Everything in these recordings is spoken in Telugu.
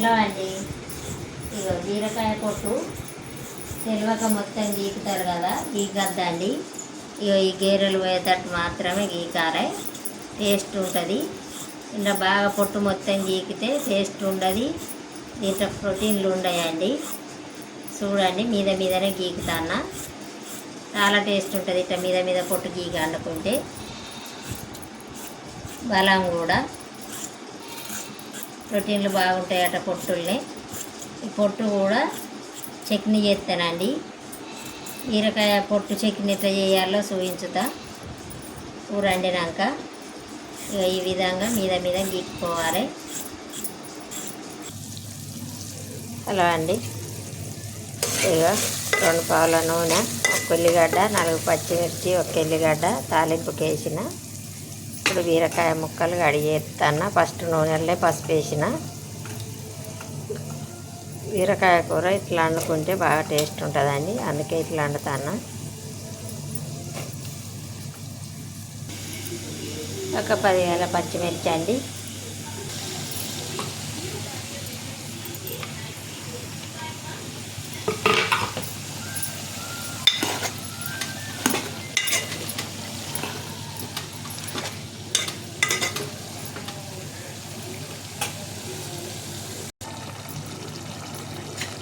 హలో అండి, ఇగో బీరకాయ పొట్టు తెలివక మొత్తం గీకుతారు కదా, గీకద్దండి. ఇగో ఈ గేరెలు పోయేటట్టు మాత్రమే గీకాలి, టేస్ట్ ఉంటుంది. ఇలా బాగా పొట్టు మొత్తం గీకితే టేస్ట్ ఉండదు. దీంట్లో ప్రోటీన్లు ఉన్నాయండి. చూడండి, మీద మీదనే గీకుతాన్నా, చాలా టేస్ట్ ఉంటుంది. ఇట్లా మీద మీద పొట్టు గీక వండుకుంటే బలం కూడా, ప్రోటీన్లు బాగుంటాయి అట పొట్టుల్ని. ఈ పొట్టు కూడా చట్నీ చేస్తానండి. బీరకాయ పొట్టు చట్నీ ఎట్లా చేయాలో చూపించుతా. కూర వండినాక ఈ విధంగా మీద మీద గీక్కోవాలి. హలో అండి, ఇక 2 పావుల నూనె, 1 ఉల్లిగడ్డ, 4 పచ్చిమిర్చి, 1 ఎల్లిగడ్డ తాలింపుకి వేసిన. ఇప్పుడు బీరకాయ ముక్కలు కడిగేస్తాను. ఫస్ట్ నూనెలే పసుపు వేసిన. బీరకాయ కూర ఇట్లా వండుకుంటే బాగా టేస్ట్ ఉంటుందండి, అందుకే ఇట్లా వండుతాను. ఒక 10 పచ్చిమిర్చి అండి,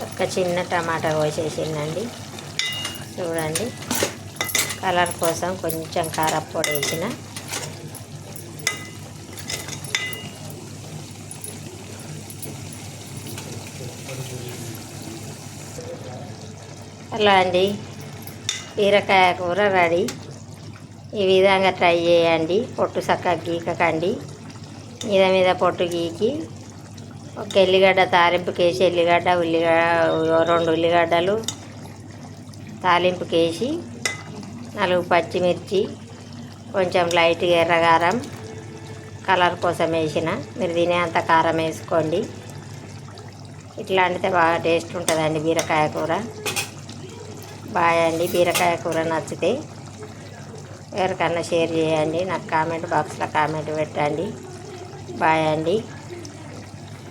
ఒక చిన్న టమాటా కోసేసిందండి. చూడండి, కలర్ కోసం కొంచెం కారప్పొడి వేసిన. అలా అండి, బీరకాయ కూర రెడీ. ఈ విధంగా ట్రై చేయండి. పొట్టు చక్కగా గీకకండి, మీద మీద పొట్టు గీకి 1 ఎల్లిగడ్డ తాలింపుకేసి, ఎల్లిగడ్డ, 2 ఉల్లిగడ్డలు తాలింపుకేసి, 4 పచ్చిమిర్చి, కొంచెం లైట్గా ఎర్రగారం కలర్ కోసం వేసిన. మీరు తినే అంత కారం వేసుకోండి. ఇట్లా వండితే బాగా టేస్ట్ ఉంటుందండి బీరకాయ కూర. బాయ్ అండి. బీరకాయ కూర నచ్చితే ఎవరికన్నా షేర్ చేయండి. నాకు కామెంట్ బాక్స్లో కామెంట్ పెట్టండి. బాయ్ అండి.